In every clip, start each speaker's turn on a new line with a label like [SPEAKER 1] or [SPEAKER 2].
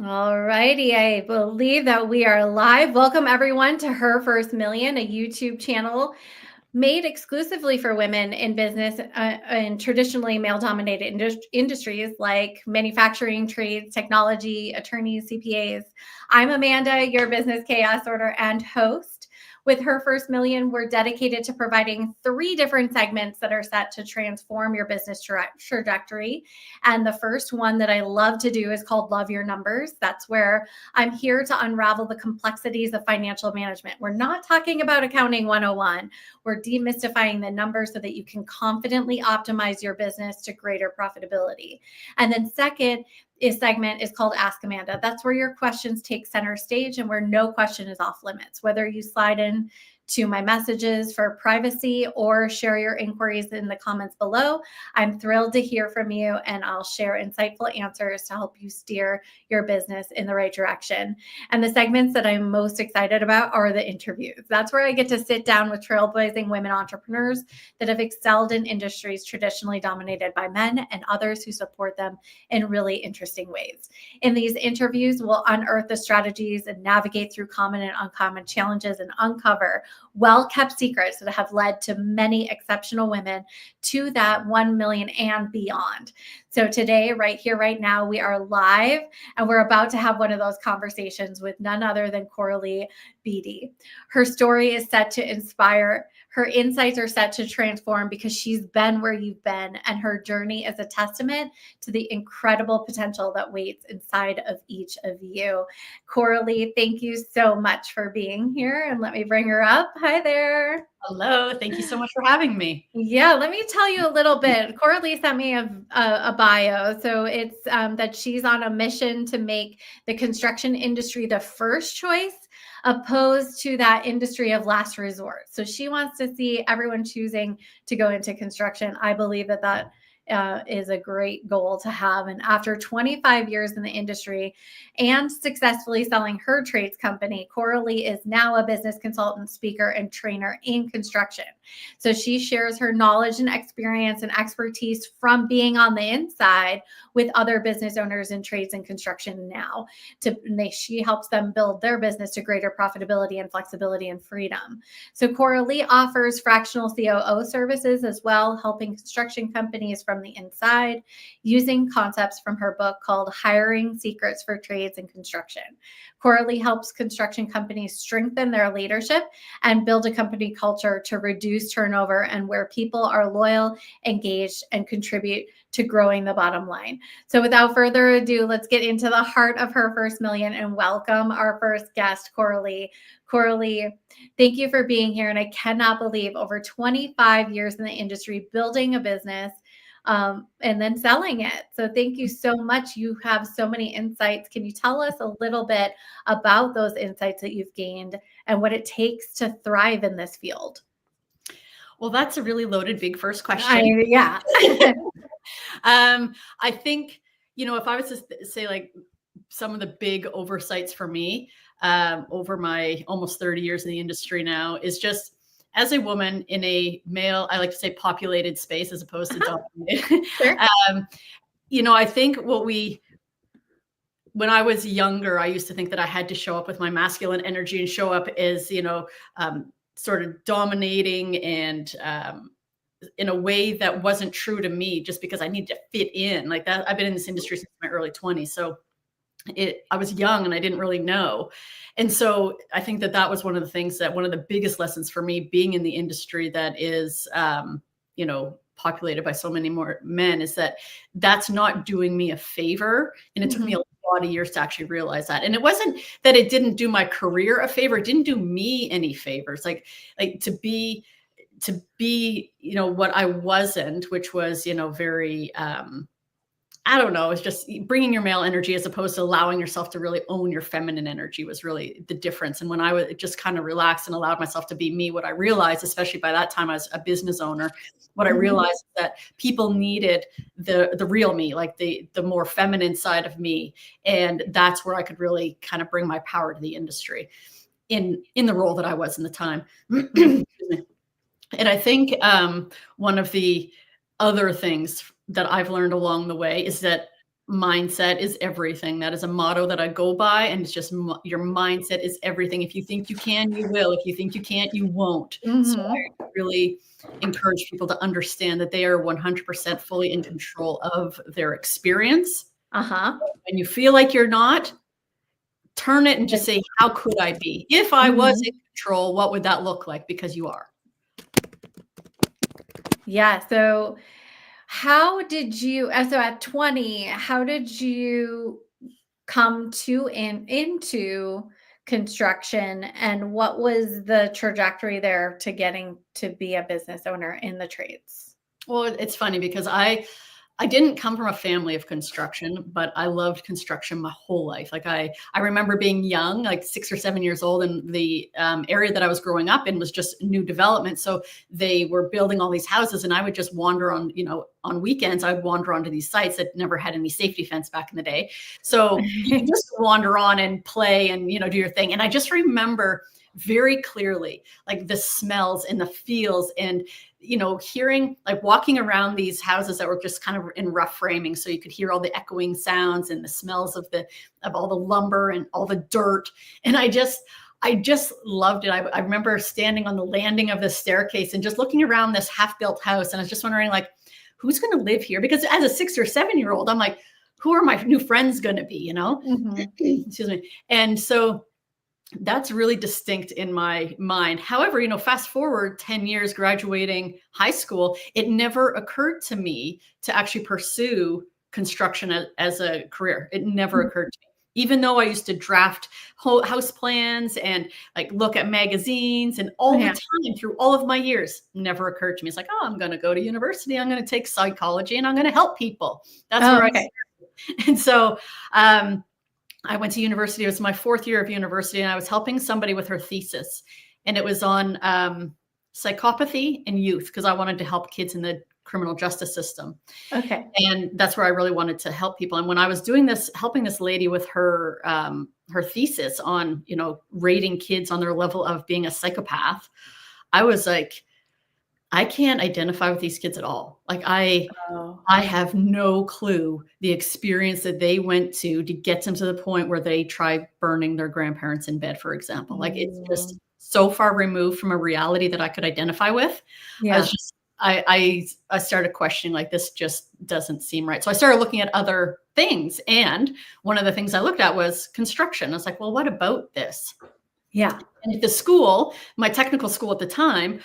[SPEAKER 1] All righty. I believe that we are live. Welcome everyone to Her First Million, a YouTube channel made exclusively for women in business in traditionally male-dominated industries like manufacturing, trades, technology, attorneys, CPAs. I'm Amanda, your business chaos order and host. With Her First Million, we're dedicated to providing 3 different segments that are set to transform your business trajectory. And the first one that I love to do is called Love Your Numbers. That's where I'm here to unravel the complexities of financial management. We're not talking about accounting 101. We're demystifying the numbers so that you can confidently optimize your business to greater profitability. And then second, segment is called Ask Amanda. That's where your questions take center stage and where no question is off limits. Whether you slide in to my messages for privacy or share your inquiries in the comments below, I'm thrilled to hear from you, and I'll share insightful answers to help you steer your business in the right direction. And the segments that I'm most excited about are the interviews. That's where I get to sit down with trailblazing women entrepreneurs that have excelled in industries traditionally dominated by men and others who support them in really interesting ways. In these interviews, we'll unearth the strategies and navigate through common and uncommon challenges and uncover well-kept secrets that have led to many exceptional women to that 1 million and beyond. So today, right here, right now, we are live and we're about to have one of those conversations with none other than Coralee Beatty. Her story is set to inspire. Her insights are set to transform because she's been where you've been, and her journey is a testament to the incredible potential that waits inside of each of you. Coralee, thank you so much for being here, and let me bring her up. Hi there.
[SPEAKER 2] Hello, thank you so much for having me.
[SPEAKER 1] Yeah, let me tell you a little bit. Coralee sent me a bio. So it's that she's on a mission to make the construction industry the first choice, opposed to that industry of last resort. So she wants to see everyone choosing to go into construction. I believe that is a great goal to have. And after 25 years in the industry and successfully selling her trades company, Coralee is now a business consultant, speaker, and trainer in construction. So she shares her knowledge and experience and expertise from being on the inside with other business owners in trades and construction now. She helps them build their business to greater profitability and flexibility and freedom. So Coralee offers fractional COO services as well, helping construction companies from the inside using concepts from her book called Hiring Secrets for Trades and Construction. Coralee helps construction companies strengthen their leadership and build a company culture to reduce turnover and where people are loyal, engaged, and contribute to growing the bottom line. So without further ado, let's get into the heart of Her First Million and welcome our first guest, Coralee. Coralee, thank you for being here. And I cannot believe over 25 years in the industry, building a business and then selling it. So thank you so much. You have so many insights. Can you tell us a little bit about those insights that you've gained and what it takes to thrive in this field?
[SPEAKER 2] Well, that's a really loaded, big first question.
[SPEAKER 1] Yeah.
[SPEAKER 2] I think, if I was to say like some of the big oversights for me over my almost 30 years in the industry now is just as a woman in a male, I like to say populated space as opposed to dominated.
[SPEAKER 1] Sure.
[SPEAKER 2] I think when I was younger, I used to think that I had to show up with my masculine energy and show up as, sort of dominating and in a way that wasn't true to me just because I need to fit in like that. I've been in this industry since my early 20s. So I was young and I didn't really know. And so I think that was one of the things that one of the biggest lessons for me being in the industry that is, populated by so many more men is that's not doing me a favor. And it took me a lot of years to actually realize that. And it wasn't that it didn't do my career a favor. It didn't do me any favors. Like to be, what I wasn't, which was, very, I don't know, it's just bringing your male energy as opposed to allowing yourself to really own your feminine energy was really the difference. And when I was just kind of relaxed and allowed myself to be me, what I realized, especially by that time I was a business owner, what I realized is that people needed the real me, like the more feminine side of me. And that's where I could really kind of bring my power to the industry in the role that I was in the time. And I think one of the other things that I've learned along the way is that mindset is everything. That is a motto that I go by. And it's just your mindset is everything. If you think you can, you will. If you think you can't, you won't. So I really encourage people to understand that they are 100% fully in control of their experience. When you feel like you're not, turn it and just say, how could I be? If I was in control, what would that look like? Because you are.
[SPEAKER 1] Yeah. So how did you, so at 20, how did you come to and into construction, and what was the trajectory there to getting to be a business owner in the trades?
[SPEAKER 2] Well, it's funny because I didn't come from a family of construction, but I loved construction my whole life. Like I remember being young, like 6 or 7 years old, and the area that I was growing up in was just new development. So they were building all these houses, and I would just wander on, on weekends, I'd wander onto these sites that never had any safety fence back in the day. So you could just wander on and play and, do your thing. And I just remember very clearly, like the smells and the feels and, hearing, like walking around these houses that were just kind of in rough framing. So you could hear all the echoing sounds and the smells of all the lumber and all the dirt. And I just loved it. I remember standing on the landing of the staircase and just looking around this half-built house. And I was just wondering, like, who's going to live here? Because as a 6 or 7 year old, I'm like, who are my new friends going to be, Excuse me. And so that's really distinct in my mind. However, fast forward 10 years graduating high school, it never occurred to me to actually pursue construction as a career. It never occurred to me. Even though I used to draft house plans and like look at magazines and all the time through all of my years, never occurred to me. It's like, oh, I'm going to go to university. I'm going to take psychology and I'm going to help people. That's where I started. And so, I went to university. It was my 4th year of university, and I was helping somebody with her thesis. And it was on psychopathy in youth, because I wanted to help kids in the criminal justice system.
[SPEAKER 1] Okay.
[SPEAKER 2] And that's where I really wanted to help people. And when I was doing this, helping this lady with her her thesis on, rating kids on their level of being a psychopath, I was like, I can't identify with these kids at all. Like I have no clue the experience that they went to get them to the point where they tried burning their grandparents in bed, for example. Like it's just so far removed from a reality that I could identify with.
[SPEAKER 1] Yeah.
[SPEAKER 2] I started questioning, like, this just doesn't seem right. So I started looking at other things. And one of the things I looked at was construction. I was like, well, what about this?
[SPEAKER 1] Yeah.
[SPEAKER 2] And at the school, my technical school at the time,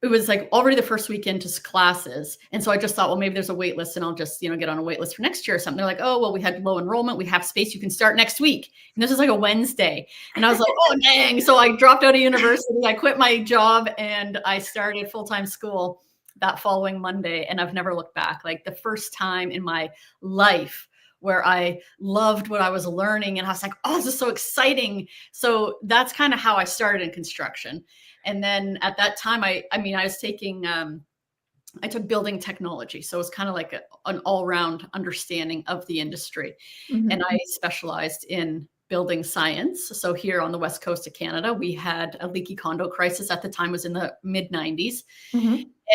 [SPEAKER 2] it was like already the first week into classes. And so I just thought, well, maybe there's a wait list and I'll just, get on a wait list for next year or something. They're like, oh, well, we had low enrollment. We have space. You can start next week. And this is like a Wednesday. And I was like, oh, dang. So I dropped out of university. I quit my job and I started full-time school that following Monday. And I've never looked back. Like the first time in my life where I loved what I was learning. And I was like, oh, this is so exciting. So that's kind of how I started in construction. And then at that time, I was taking, I took building technology. So it was kind of like an all-round understanding of the industry. And I specialized in building science. So here on the West Coast of Canada, we had a leaky condo crisis at the time, was in the mid 90s.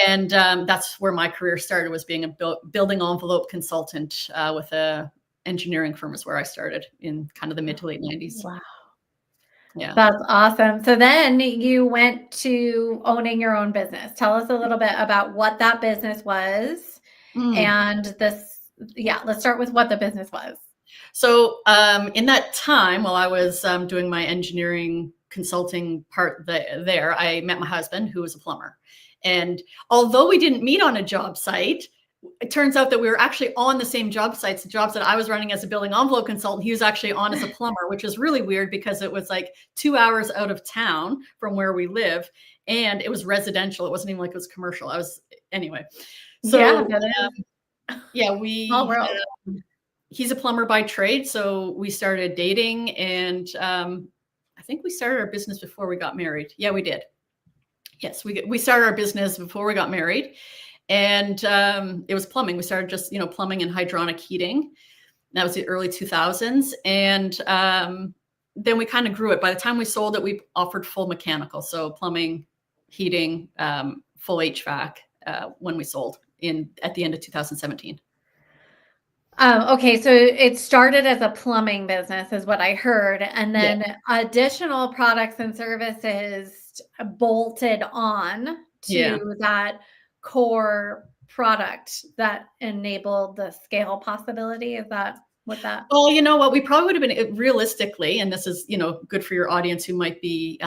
[SPEAKER 2] And that's where my career started, was being a building envelope consultant with a engineering firm is where I started in kind of the mid to late 90s.
[SPEAKER 1] Wow.
[SPEAKER 2] Yeah.
[SPEAKER 1] That's awesome. So then you went to owning your own business. Tell us a little bit about what that business was. And let's start with what the business was.
[SPEAKER 2] So in that time, while I was doing my engineering consulting part there, I met my husband, who was a plumber. And although we didn't meet on a job site, it turns out that we were actually on the same job sites, the jobs that I was running as a building envelope consultant. He was actually on as a plumber, which is really weird because it was like 2 hours out of town from where we live. And it was residential. It wasn't even like it was commercial. Anyway. So he's a plumber by trade. So we started dating, and I think we started our business before we got married. Yeah, we did. Yes, we started our business before we got married. And it was plumbing. We started just, plumbing and hydronic heating. That was the early 2000s. And then we kind of grew it. By the time we sold it, we offered full mechanical. So plumbing, heating, full HVAC when we sold at the end of 2017.
[SPEAKER 1] Okay, so it started as a plumbing business, is what I heard, and
[SPEAKER 2] Yeah.
[SPEAKER 1] then additional products and services bolted on
[SPEAKER 2] Yeah.
[SPEAKER 1] to that core product that enabled the scale possibility. Is that what that?
[SPEAKER 2] Well, you know what? We probably would have been realistically, and this is, good for your audience who might be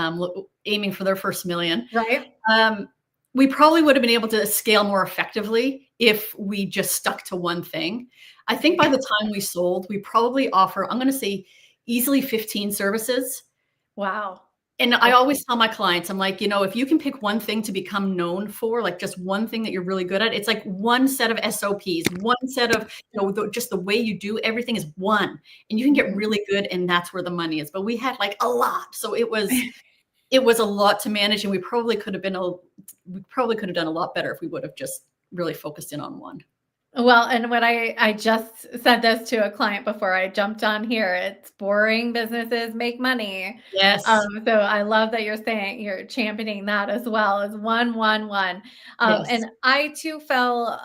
[SPEAKER 2] aiming for their first million.
[SPEAKER 1] Right.
[SPEAKER 2] Um, we probably would have been able to scale more effectively if we just stuck to one thing. I think by the time we sold, we probably offer, I'm going to say, easily 15 services.
[SPEAKER 1] Wow.
[SPEAKER 2] And I
[SPEAKER 1] Okay.
[SPEAKER 2] always tell my clients, I'm like, if you can pick one thing to become known for, like just one thing that you're really good at, it's like one set of SOPs, one set of, just the way you do everything is one, and you can get
[SPEAKER 1] Mhm.
[SPEAKER 2] really good, and that's where the money is. But we had like a lot, so it was a lot to manage, and we probably could have done a lot better if we would have just really focused in on one.
[SPEAKER 1] Well, and when I just said this to a client before I jumped on here, it's boring businesses make money.
[SPEAKER 2] Yes,
[SPEAKER 1] So I love that you're saying you're championing that as well as one, one, one.
[SPEAKER 2] yes.
[SPEAKER 1] And I too fell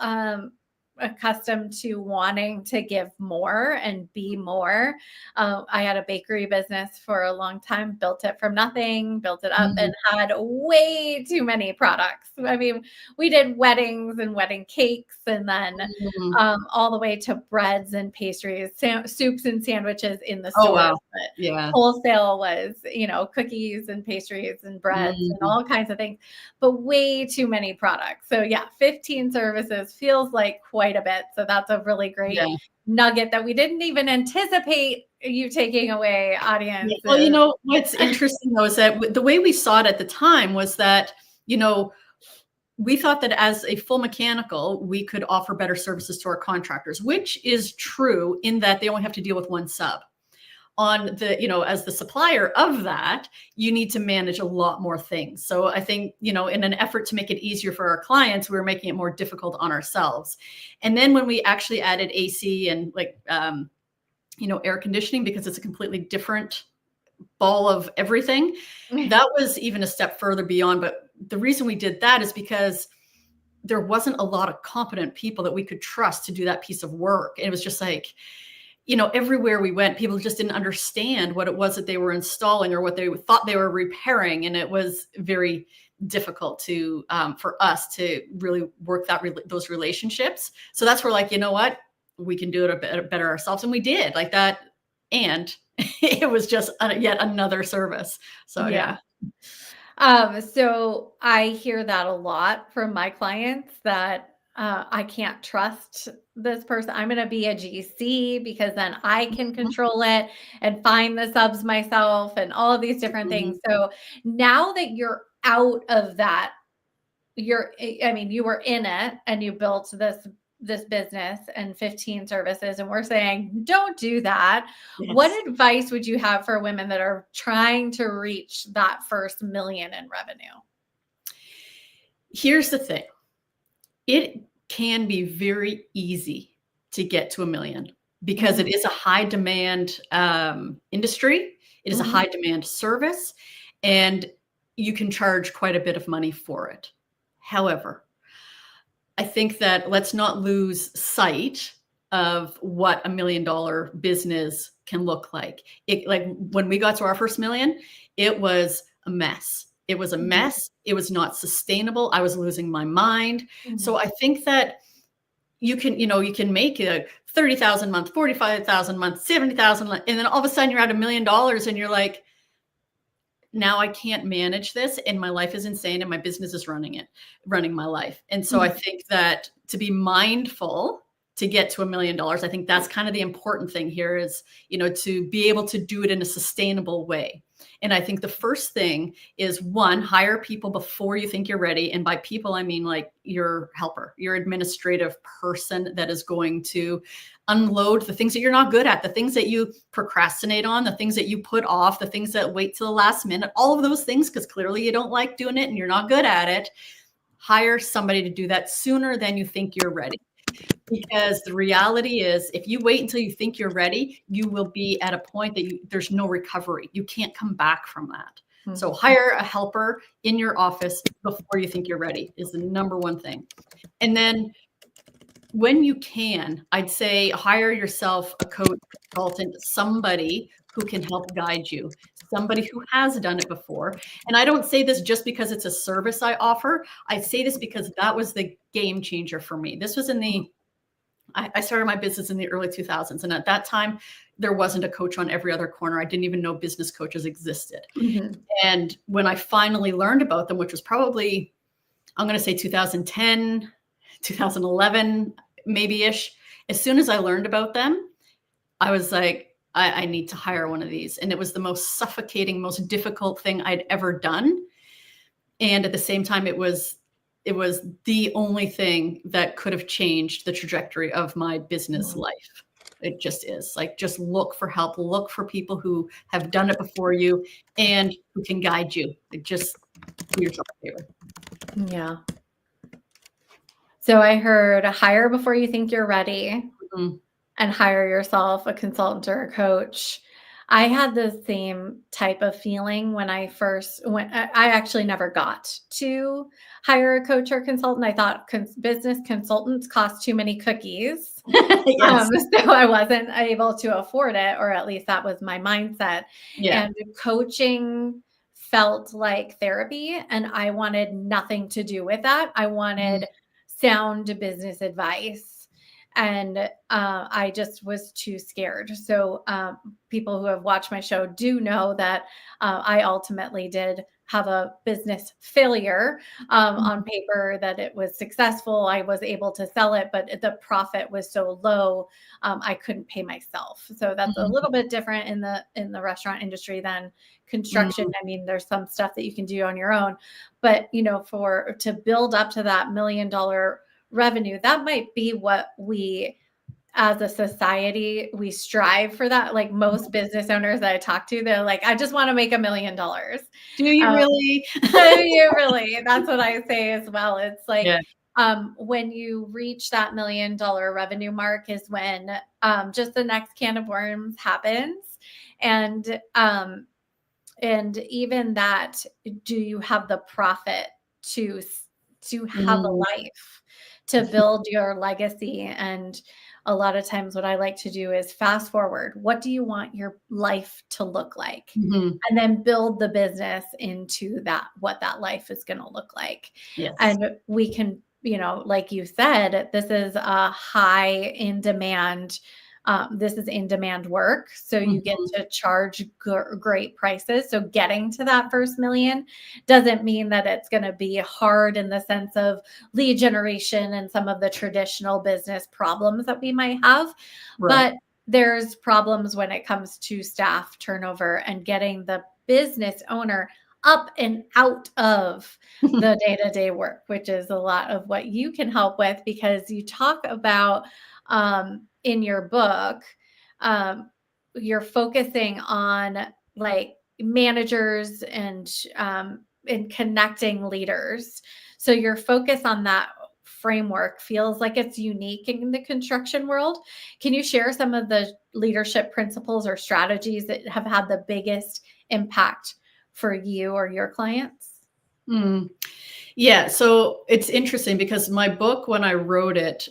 [SPEAKER 1] accustomed to wanting to give more and be more. I had a bakery business for a long time, built it from nothing, built it up,
[SPEAKER 2] Mhm,
[SPEAKER 1] and had way too many products. I mean, we did weddings and wedding cakes, and then
[SPEAKER 2] mhm.
[SPEAKER 1] all the way to breads and pastries, soups and sandwiches in the
[SPEAKER 2] Oh,
[SPEAKER 1] stores.
[SPEAKER 2] wow.
[SPEAKER 1] But
[SPEAKER 2] Yeah.
[SPEAKER 1] wholesale was, cookies and pastries and breads and
[SPEAKER 2] Mhm.
[SPEAKER 1] all kinds of things, but way too many products. So yeah, 15 services feels like quite a bit. So that's a really great
[SPEAKER 2] Yeah.
[SPEAKER 1] nugget that we didn't even anticipate you taking away,
[SPEAKER 2] Yeah. Well,
[SPEAKER 1] audiences.
[SPEAKER 2] what's interesting though is that the way we saw it at the time was that, you know, we thought that as a full mechanical, we could offer better services to our contractors, which is true in that they only have to deal with one sub. On the, as the supplier of that, you need to manage a lot more things. So I think, in an effort to make it easier for our clients, we were making it more difficult on ourselves. And then when we actually added AC and like, air conditioning, because it's a completely different ball of everything, that was even a step further beyond. But the reason we did that is because there wasn't a lot of competent people that we could trust to do that piece of work. And it was just like, everywhere we went, people just didn't understand what it was that they were installing or what they thought they were repairing. And it was very difficult to for us to really work those relationships. So that's where, like, you know what, we can do it better ourselves. And we did like that. And it was just yet another service. So yeah.
[SPEAKER 1] Yeah. So I hear that a lot from my clients that I can't trust this person. I'm going to be a GC because then I can
[SPEAKER 2] Mhm.
[SPEAKER 1] control it and find the subs myself and all of these different
[SPEAKER 2] Mhm.
[SPEAKER 1] things. So now that you're out of that, I mean, you were in it and you built this business and 15 services, and we're saying don't do that. What
[SPEAKER 2] Yes.
[SPEAKER 1] advice would you have for women that are trying to reach that first million in revenue?
[SPEAKER 2] Here's the thing. It can be very easy to get to a million because it
[SPEAKER 1] Mhm,
[SPEAKER 2] is a high demand industry. It is a
[SPEAKER 1] mhm,
[SPEAKER 2] high demand service, and you can charge quite a bit of money for it. However, I think that let's not lose sight of what $1 million business can look like. It, like, when we got to our first million, it was a mess. It was a
[SPEAKER 1] mhm,
[SPEAKER 2] mess. It was not sustainable. I was losing my mind. So
[SPEAKER 1] mhm,
[SPEAKER 2] I think that you can make a 30,000 a month, 45,000 a month, 70,000, and then all of a sudden you're at $1 million and you're like, now I can't manage this and my life is insane and my business is running my life. And so I
[SPEAKER 1] mhm,
[SPEAKER 2] think that to be mindful to get to $1 million, I think that's kind of the important thing here is, to be able to do it in a sustainable way. And I think the first thing is, one, hire people before you think you're ready. And by people, I mean like your helper, your administrative person that is going to unload the things that you're not good at, the things that you procrastinate on, the things that you put off, the things that wait till the last minute, all of those things, because clearly you don't like doing it and you're not good at it. Hire somebody to do that sooner than you think you're ready. Because the reality is, if you wait until you think you're ready, you will be at a point that there's no recovery. You can't come back from that. So
[SPEAKER 1] mhm.
[SPEAKER 2] hire a helper in your office before you think you're ready is the number one thing. And then when you can, I'd say hire yourself a coach, consultant, somebody who can help guide you, somebody who has done it before. And I don't say this just because it's a service I offer. I say this because that was the game changer for me. This was I started my business in the early 2000s. And at that time, there wasn't a coach on every other corner. I didn't even know business coaches existed.
[SPEAKER 1] Mm-hmm.
[SPEAKER 2] And when I finally learned about them, which was probably, I'm going to say 2010, 2011, maybe-ish. As soon as I learned about them, I was like, I need to hire one of these. And it was the most suffocating, most difficult thing I'd ever done. And at the same time, it was the only thing that could have changed the trajectory of my business life. It just is. Like, just look for help, look for people who have done it before you and who can guide you. Just do yourself a favor.
[SPEAKER 1] Yeah. So I heard hire before you think you're ready, and hire yourself a consultant or a coach. I had the same type of feeling when I first went. I actually never got to hire a coach or consultant. I thought business consultants cost too many cookies.
[SPEAKER 2] Yes.
[SPEAKER 1] So I wasn't able to afford it, or at least that was my mindset.
[SPEAKER 2] Yeah.
[SPEAKER 1] And coaching felt like therapy, and I wanted nothing to do with that. I wanted sound business advice. And I just was too scared. So people who have watched my show do know that I ultimately did have a business failure on paper, that it was successful. I was able to sell it, but the profit was so low, I couldn't pay myself. So that's a little bit different in the restaurant industry than construction. I mean, there's some stuff that you can do on your own, but to build up to that $1 million revenue, that might be what we as a society, we strive for that. Like most business owners that I talk to, they're like, I just want to make $1 million.
[SPEAKER 2] Do you really?
[SPEAKER 1] Do you really? That's what I say as well. It's like, when you reach that $1 million revenue mark is when just the next can of worms happens. And even that, do you have the profit to have a life, to build your legacy? And a lot of times what I like to do is fast forward. What do you want your life to look like? And then build the business into that, what that life is going to look like.
[SPEAKER 2] Yes.
[SPEAKER 1] And we can, like you said, this is a high in demand. This is in demand work. So you get to charge great prices. So getting to that first million doesn't mean that it's going to be hard in the sense of lead generation and some of the traditional business problems that we might have. But there's problems when it comes to staff turnover and getting the business owner up and out of the day-to-day work, which is a lot of what you can help with, because you talk about in your book, you're focusing on like managers and connecting leaders. So your focus on that framework feels like it's unique in the construction world. Can you share some of the leadership principles or strategies that have had the biggest impact for you or your clients?
[SPEAKER 2] Yeah, so it's interesting because my book, when I wrote it,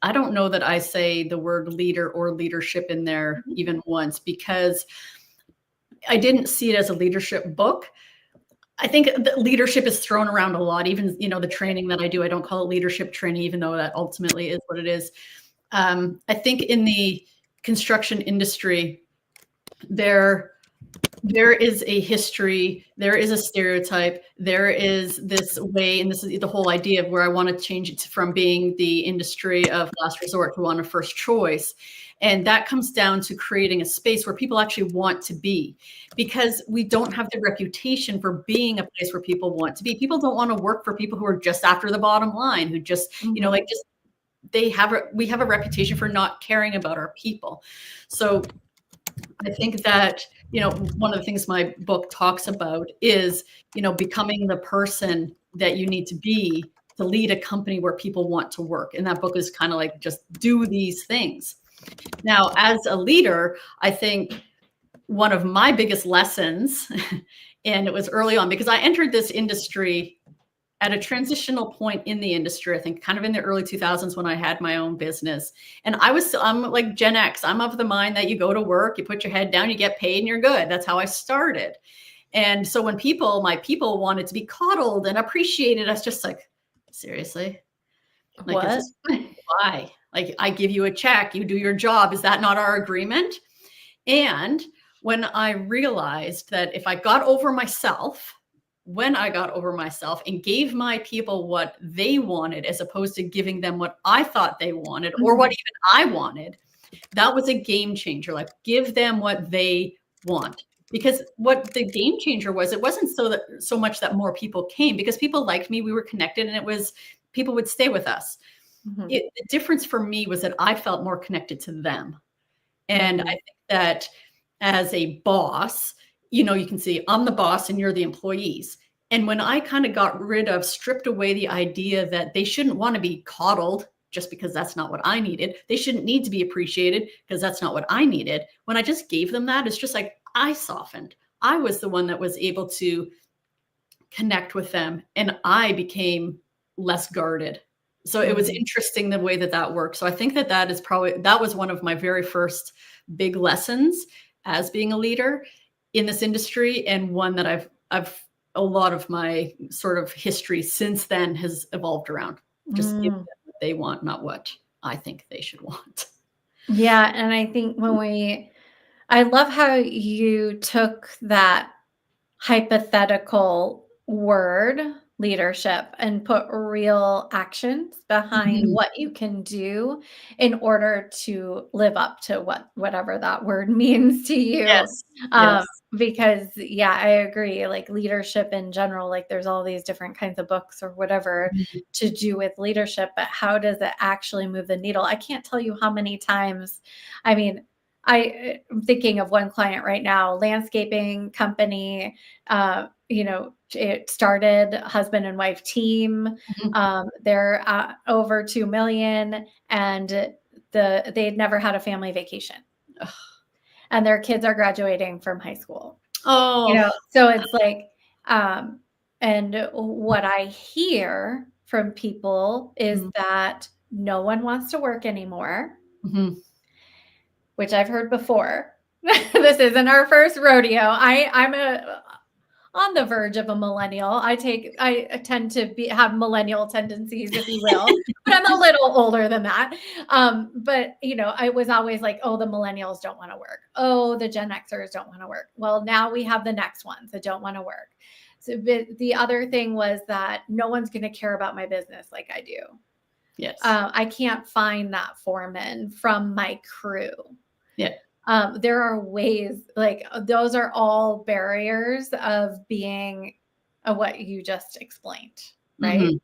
[SPEAKER 2] I don't know that I say the word leader or leadership in there even once, because I didn't see it as a leadership book. I think that leadership is thrown around a lot. Even, the training that I do, I don't call it leadership training, even though that ultimately is what it is. I think in the construction industry, there is a history, there is a stereotype, there is this way, and this is the whole idea of where I want to change it from being the industry of last resort to one of first choice. And that comes down to creating a space where people actually want to be, because we don't have the reputation for being a place where people want to be. People don't want to work for people who are just after the bottom line, who just, we have a reputation for not caring about our people. So I think that, one of the things my book talks about is, becoming the person that you need to be to lead a company where people want to work. And that book is kind of like, just do these things. Now, as a leader, I think one of my biggest lessons, and it was early on because I entered this industry at a transitional point in the industry, I think kind of in the early 2000s when I had my own business. And I'm like Gen X. I'm of the mind that you go to work, you put your head down, you get paid and you're good. That's how I started. And so when my people wanted to be coddled and appreciated, I was just like, seriously? Like, is
[SPEAKER 1] What?
[SPEAKER 2] this why? Like, I give you a check, you do your job. Is that not our agreement? And when I realized that if I got over myself, when I got over myself and gave my people what they wanted, as opposed to giving them what I thought they wanted or what even I wanted, that was a game changer. Like, give them what they want. Because what the game changer was, it wasn't so much that more people came, because people liked me, we were connected, and it was people would stay with us.
[SPEAKER 1] Mhm.
[SPEAKER 2] The difference for me was that I felt more connected to them. And I think that as a boss, you can see I'm the boss and you're the employees. And when I kind of stripped away the idea that they shouldn't want to be coddled just because that's not what I needed. They shouldn't need to be appreciated because that's not what I needed. When I just gave them that, it's just like I softened. I was the one that was able to connect with them, and I became less guarded. So it was interesting the way that worked. So I think that was one of my very first big lessons as being a leader in this industry, and one that I've a lot of my sort of history since then has evolved around. Just give them what they want, not what I think they should want.
[SPEAKER 1] Yeah, and I think I love how you took that hypothetical word, leadership, and put real actions behind
[SPEAKER 2] Mhm.
[SPEAKER 1] what you can do in order to live up to whatever that word means to you.
[SPEAKER 2] Yes.
[SPEAKER 1] Um,
[SPEAKER 2] Yes.
[SPEAKER 1] because yeah, I agree. Like leadership in general, like there's all these different kinds of books or whatever
[SPEAKER 2] Mhm.
[SPEAKER 1] to do with leadership, but how does it actually move the needle? I can't tell you how many times, I mean, I'm thinking of one client right now, landscaping company, it started husband and wife team.
[SPEAKER 2] Mhm.
[SPEAKER 1] They're over 2 million, and they'd never had a family vacation, and their kids are graduating from high school.
[SPEAKER 2] Oh.
[SPEAKER 1] So it's like, um, and what I hear from people is
[SPEAKER 2] Mhm.
[SPEAKER 1] that no one wants to work anymore,
[SPEAKER 2] Mhm.
[SPEAKER 1] which I've heard before. This isn't our first rodeo. I'm on the verge of a millennial. I tend to have millennial tendencies, if you will, but I'm a little older than that. But I was always like, oh, the millennials don't want to work. Oh, the Gen Xers don't want to work. Well, now we have the next ones that don't want to work. So the other thing was that no one's going to care about my business like I do.
[SPEAKER 2] Yes.
[SPEAKER 1] I can't find that foreman from my crew.
[SPEAKER 2] Yeah.
[SPEAKER 1] There are ways, like those are all barriers of being what you just explained, right?
[SPEAKER 2] Mhm.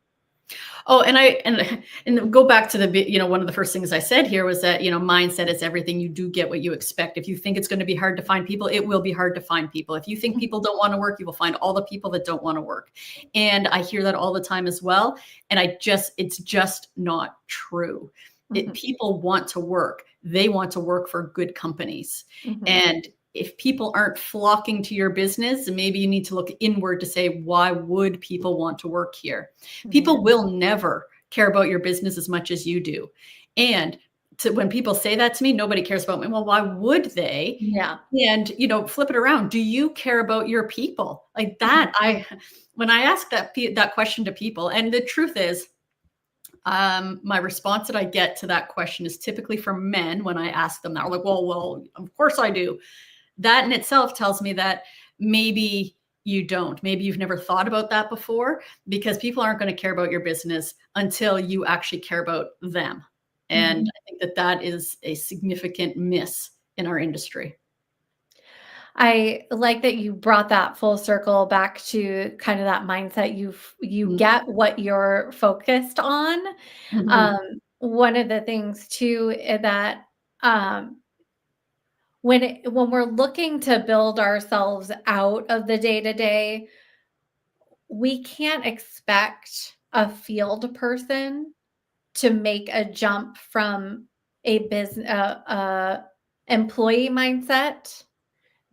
[SPEAKER 2] Oh, and go back to one of the first things I said here was that, mindset is everything. You do get what you expect. If you think it's going to be hard to find people, it will be hard to find people. If you think people don't want to work, you will find all the people that don't want to work. And I hear that all the time as well. And it's just not true.
[SPEAKER 1] Mhm,
[SPEAKER 2] People want to work. They want to work for good companies.
[SPEAKER 1] mhm,
[SPEAKER 2] And if people aren't flocking to your business, maybe you need to look inward to say, why would people want to work here?
[SPEAKER 1] yeah,
[SPEAKER 2] People will never care about your business as much as you do. And when people say that to me, nobody cares about me. Well, why would they?
[SPEAKER 1] yeah,
[SPEAKER 2] And flip it around. Do you care about your people? Like
[SPEAKER 1] mhm,
[SPEAKER 2] that, when I ask that question to people, and the truth is, my response that I get to that question is typically from men when I ask them that. They're like, well, of course I do. That in itself tells me that maybe you don't. Maybe you've never thought about that before, because people aren't going to care about your business until you actually care about them. And
[SPEAKER 1] mhm.
[SPEAKER 2] I think that is a significant miss in our industry.
[SPEAKER 1] I like that you brought that full circle back to kind of that mindset. You
[SPEAKER 2] Mhm.
[SPEAKER 1] get what you're focused on.
[SPEAKER 2] Mhm.
[SPEAKER 1] One of the things too that um, when we're looking to build ourselves out of the day to day, we can't expect a field person to make a jump from a business employee mindset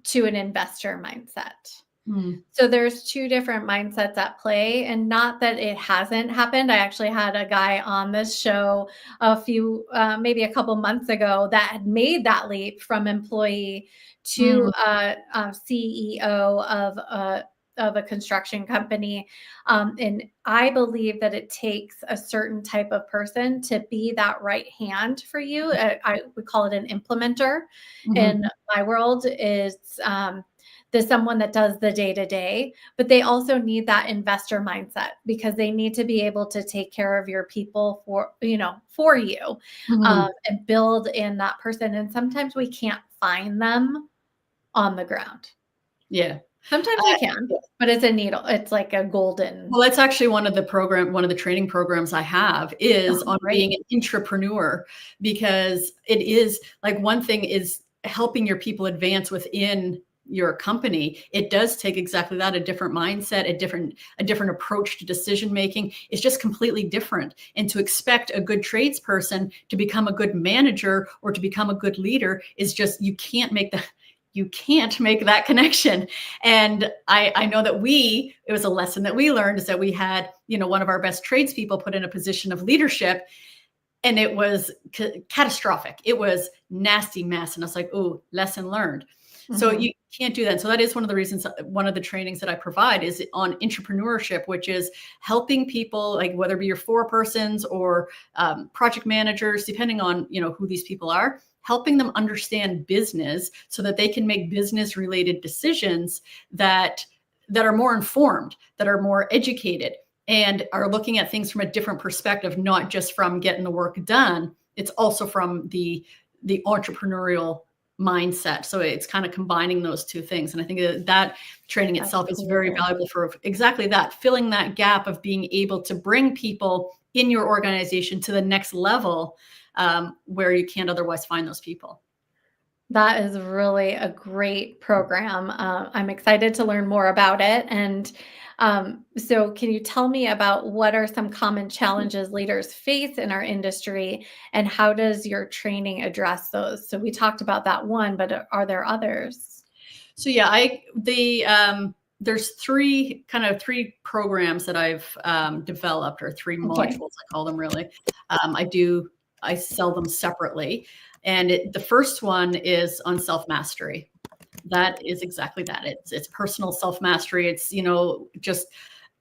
[SPEAKER 1] to an investor mindset.
[SPEAKER 2] Mm.
[SPEAKER 1] So there's two different mindsets at play, and not that it hasn't happened. I actually had a guy on this show maybe a couple months ago that had made that leap from employee to
[SPEAKER 2] Mm.
[SPEAKER 1] CEO of a construction company. And I believe that it takes a certain type of person to be that right hand for you. I would call it an implementer. In
[SPEAKER 2] Mhm.
[SPEAKER 1] my world, is there's someone that does the day to day, but they also need that investor mindset because they need to be able to take care of your people for you,
[SPEAKER 2] Mhm.
[SPEAKER 1] and build in that person. And sometimes we can't find them on the ground.
[SPEAKER 2] Yeah.
[SPEAKER 1] Sometimes we can, but it's a needle. It's like a golden.
[SPEAKER 2] Well, that's actually one of the training programs I have is
[SPEAKER 1] Oh,
[SPEAKER 2] on
[SPEAKER 1] great.
[SPEAKER 2] being an entrepreneur, because it is like one thing is helping your people advance within your company. It does take exactly that, a different mindset, a different approach to decision making. It's just completely different. And to expect a good tradesperson to become a good manager or to become a good leader is just, you can't make that connection. And I know that it was a lesson that we learned, is that we had, one of our best tradespeople put in a position of leadership, and it was catastrophic. It was nasty mess. And I was like, oh, lesson learned. So
[SPEAKER 1] Mhm.
[SPEAKER 2] you can't do that. And so that is one of the reasons, one of the trainings that I provide is on entrepreneurship, which is helping people, like whether it be your four-persons or project managers, depending on, who these people are, helping them understand business so that they can make business related decisions that are more informed, that are more educated, and are looking at things from a different perspective, not just from getting the work done. It's also from the entrepreneurial mindset. So it's kind of combining those two things. And I think that training
[SPEAKER 1] That's
[SPEAKER 2] itself is very
[SPEAKER 1] cool.
[SPEAKER 2] valuable for exactly that, filling that gap of being able to bring people in your organization to the next level, where you can't otherwise find those people.
[SPEAKER 1] That is really a great program. I'm excited to learn more about it. And so, can you tell me about what are some common challenges leaders face in our industry, and how does your training address those? So, we talked about that one, but are there others?
[SPEAKER 2] So yeah, there's three programs that I've developed, or three
[SPEAKER 1] Okay.
[SPEAKER 2] modules, I call them really. I sell them separately, and the first one is on self mastery. That is exactly that. It's personal self mastery. It's just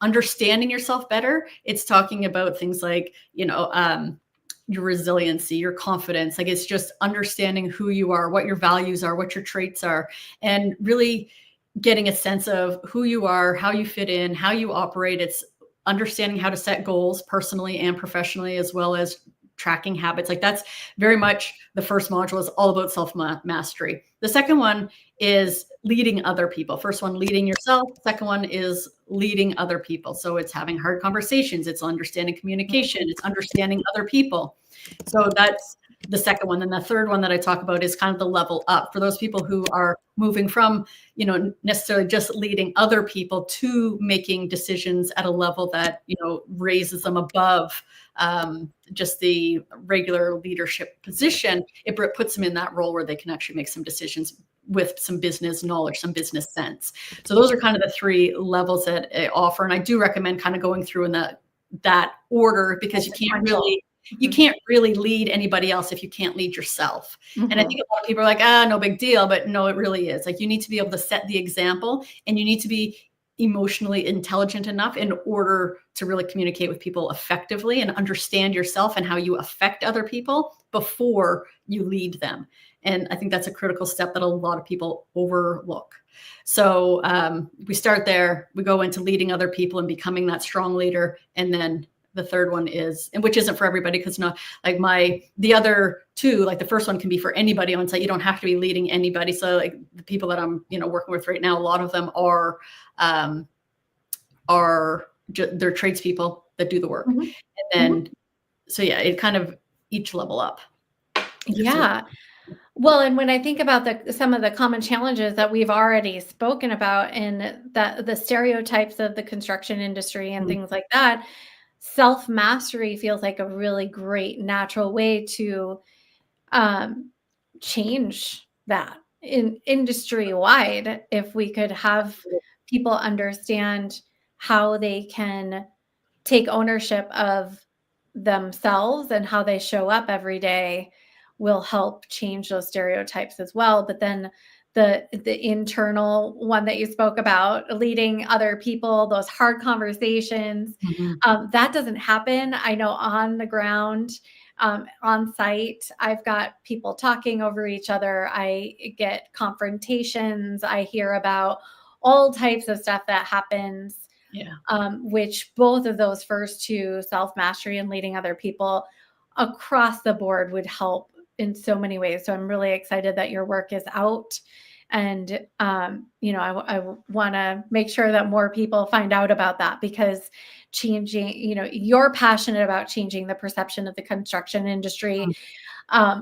[SPEAKER 2] understanding yourself better. It's talking about things like your resiliency, your confidence. Like it's just understanding who you are, what your values are, what your traits are, and really getting a sense of who you are, how you fit in, how you operate. It's understanding how to set goals personally and professionally, as well as tracking habits. Like that's very much the first module is all about self mastery. The second one is leading other people. First one, leading yourself. Second one is leading other people. So it's having hard conversations. It's understanding communication. It's understanding other people. So that's the second one. Then the third one that I talk about is kind of the level up for those people who are moving from, necessarily just leading other people to making decisions at a level that, raises them above just the regular leadership position. It puts them in that role where they can actually make some decisions with some business knowledge, some business sense. So those are kind of the three levels that I offer. And I do recommend kind of going through in that order, because you can't really lead anybody else if you can't lead yourself. And I
[SPEAKER 1] Mhm.
[SPEAKER 2] think a lot of people are like, no big deal, but no, it really is. Like you need to be able to set the example, and you need to be emotionally intelligent enough in order to really communicate with people effectively and understand yourself and how you affect other people before you lead them. And I think that's a critical step that a lot of people overlook. So we start there, we go into leading other people and becoming that strong leader. And then the third one is, and which isn't for everybody, because not like the other two, like the first one can be for anybody on site. You don't have to be leading anybody. So like the people that I'm, working with right now, a lot of them are they're tradespeople that do the work.
[SPEAKER 1] Mhm.
[SPEAKER 2] And
[SPEAKER 1] Mhm.
[SPEAKER 2] then, so yeah, it kind of each level up.
[SPEAKER 1] Yeah. Well, and when I think about some of the common challenges that we've already spoken about, and the stereotypes of the construction industry and
[SPEAKER 2] Mm.
[SPEAKER 1] things like that, self mastery feels like a really great natural way to um, change that in industry wide. If we could have people understand how they can take ownership of themselves and how they show up every day will help change those stereotypes as well. But then the internal one that you spoke about, leading other people, those hard conversations,
[SPEAKER 2] Mhm.
[SPEAKER 1] that doesn't happen. I know on the ground, on site, I've got people talking over each other. I get confrontations. I hear about all types of stuff that happens,
[SPEAKER 2] Yeah.
[SPEAKER 1] which both of those first two, self mastery and leading other people, across the board would help in so many ways. So I'm really excited that your work is out. And, I want to make sure that more people find out about that, because changing, you're passionate about changing the perception of the construction industry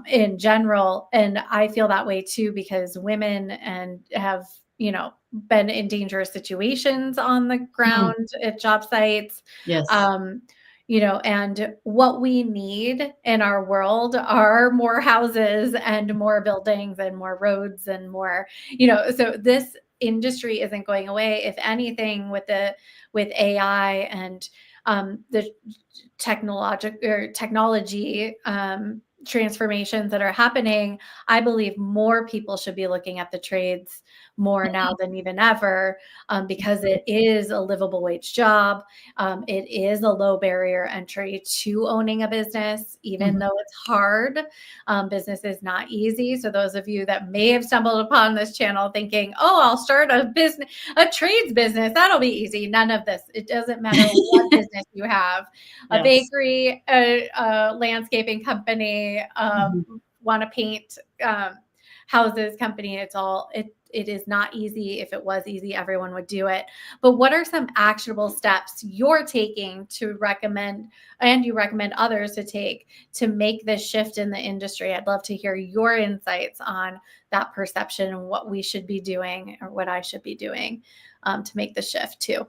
[SPEAKER 1] in general. And I feel that way too, because women and have, been in dangerous situations on the
[SPEAKER 2] Mhm.
[SPEAKER 1] ground at job sites.
[SPEAKER 2] Yes.
[SPEAKER 1] Um, and what we need in our world are more houses and more buildings and more roads and more, so this industry isn't going away. If anything, with AI and the technology transformations that are happening, I believe more people should be looking at the trades more now than even ever, because it is a livable wage job. It is a low barrier entry to owning a business, even
[SPEAKER 2] Mhm.
[SPEAKER 1] though it's hard. Business is not easy. So those of you that may have stumbled upon this channel thinking, oh, I'll start a trades business, that'll be easy. None of this. It doesn't matter what business you have, a
[SPEAKER 2] Yes.
[SPEAKER 1] bakery, a landscaping company,
[SPEAKER 2] Mhm.
[SPEAKER 1] want to paint houses company. It is not easy. If it was easy, everyone would do it. But what are some actionable steps you're taking to recommend, and you recommend others to take, to make this shift in the industry? I'd love to hear your insights on that perception and what we should be doing, or what I should be doing, to make the shift too.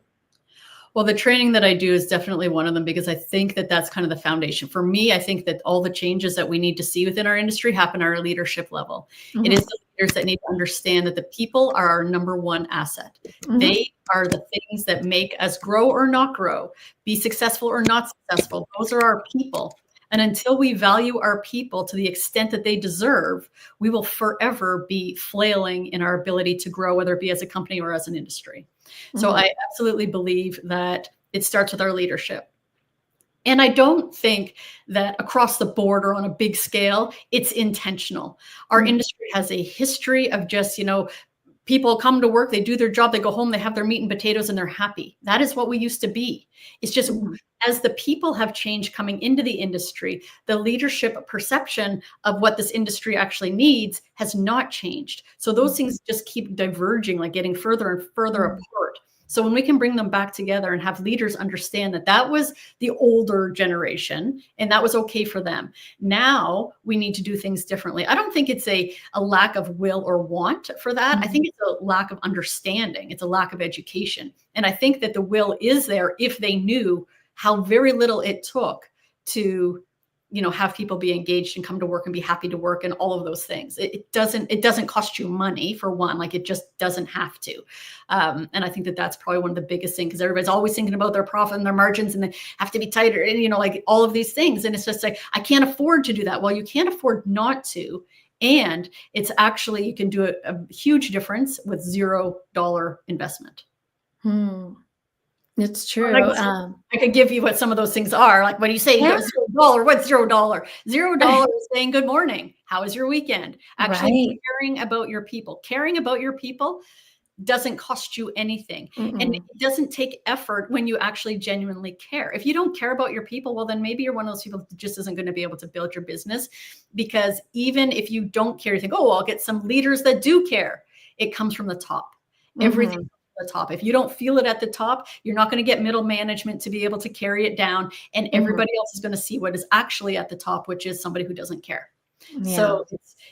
[SPEAKER 2] Well, the training that I do is definitely one of them, because I think that that's kind of the foundation. For me, I think that all the changes that we need to see within our industry happen at our leadership level. It is
[SPEAKER 1] Mhm.
[SPEAKER 2] the leaders that need to understand that the people are our number one asset.
[SPEAKER 1] Mhm.
[SPEAKER 2] They are the things that make us grow or not grow, be successful or not successful. Those are our people. And until we value our people to the extent that they deserve, we will forever be flailing in our ability to grow, whether it be as a company or as an industry. So
[SPEAKER 1] Mhm.
[SPEAKER 2] I absolutely believe that it starts with our leadership. And I don't think that across the board or on a big scale, it's intentional. Our
[SPEAKER 1] Mhm.
[SPEAKER 2] industry has a history of just, people come to work, they do their job, they go home, they have their meat and potatoes, and they're happy. That is what we used to be. It's just,
[SPEAKER 1] Mhm.
[SPEAKER 2] as the people have changed coming into the industry, the leadership perception of what this industry actually needs has not changed. So those things just keep diverging, like getting further and further
[SPEAKER 1] Mhm.
[SPEAKER 2] apart. So when we can bring them back together and have leaders understand that that was the older generation and that was okay for them, now we need to do things differently. I don't think it's a lack of will or want for that. I
[SPEAKER 1] Mhm.
[SPEAKER 2] think it's a lack of understanding. It's a lack of education. And I think that the will is there if they knew how very little it took to, have people be engaged and come to work and be happy to work and all of those things. It doesn't cost you money, for one. Like, it just doesn't have to. And I think that that's probably one of the biggest things, because everybody's always thinking about their profit and their margins, and they have to be tighter, and like all of these things. And it's just like, I can't afford to do that. Well, you can't afford not to. And it's actually, you can do a huge difference with $0 investment.
[SPEAKER 1] Hmm. It's
[SPEAKER 2] And I
[SPEAKER 1] true.
[SPEAKER 2] guess I could give you what some of those things are. Like, when you say
[SPEAKER 1] Yeah.
[SPEAKER 2] $0, what's $0? $0 is saying good morning. How was your weekend? Actually
[SPEAKER 1] Right.
[SPEAKER 2] caring about your people. Caring about your people doesn't cost you anything. And
[SPEAKER 1] Mm-mm.
[SPEAKER 2] it doesn't take effort when you actually genuinely care. If you don't care about your people, well, then maybe you're one of those people that just isn't going to be able to build your business. Because even if you don't care, you think, oh, well, I'll get some leaders that do care. It comes from the top. Everything
[SPEAKER 1] Mhm.
[SPEAKER 2] comes from the top. If you don't feel it at the top, you're not going to get middle management to be able to carry it down. And
[SPEAKER 1] Mhm.
[SPEAKER 2] everybody else is going to see what is actually at the top, which is somebody who doesn't care.
[SPEAKER 1] Yeah.
[SPEAKER 2] So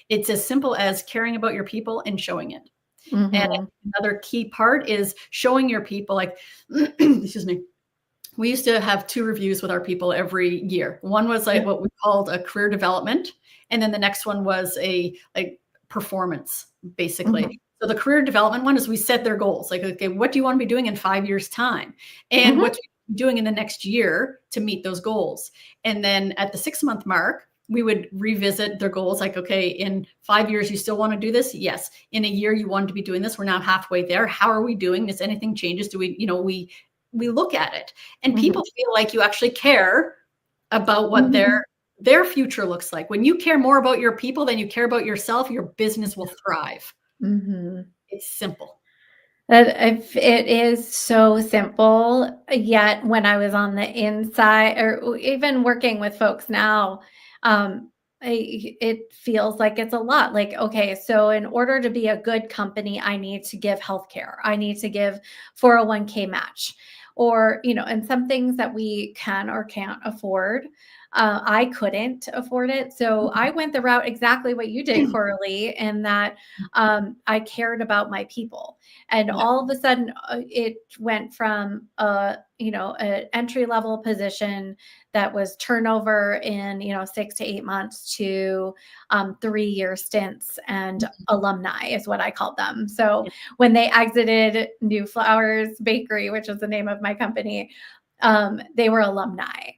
[SPEAKER 2] it's as simple as caring about your people and showing it. And
[SPEAKER 1] Mhm.
[SPEAKER 2] another key part is showing your people, like, excuse me, we used to have 2 reviews with our people every year. One was like
[SPEAKER 1] Yep.
[SPEAKER 2] what we called a career development. And then the next one was a performance,
[SPEAKER 1] Mhm.
[SPEAKER 2] basically. So the career development one is we set their goals. Like, okay, what do you want to be doing in 5 years' time? And
[SPEAKER 1] Mhm.
[SPEAKER 2] what do you doing in the next year to meet those goals? And then at the 6-month mark, we would revisit their goals. Like, okay, in 5 years, you still want to do this? Yes. In a year, you wanted to be doing this. We're now halfway there. How are we doing? Does anything changes? Do we, we look at it, and
[SPEAKER 1] Mhm.
[SPEAKER 2] people feel like you actually care about what
[SPEAKER 1] Mhm.
[SPEAKER 2] their future looks like. When you care more about your people than you care about yourself, your business will thrive.
[SPEAKER 1] Mhm.
[SPEAKER 2] It's simple.
[SPEAKER 1] It is so simple, yet when I was on the inside or even working with folks now, um, it feels like it's a lot. Like, okay, so in order to be a good company, I need to give healthcare. I need to give 401k match, or and some things that we can or can't afford. I couldn't afford it, so I went the route exactly what you did, Coralie, in that I cared about my people. And
[SPEAKER 2] Yeah.
[SPEAKER 1] all of a sudden, it went from an entry level position that was turnover in 6 to 8 months to 3 year stints and alumni is what I called them. So
[SPEAKER 2] Yeah.
[SPEAKER 1] when they exited New Flowers Bakery, which is the name of my company, they were alumni.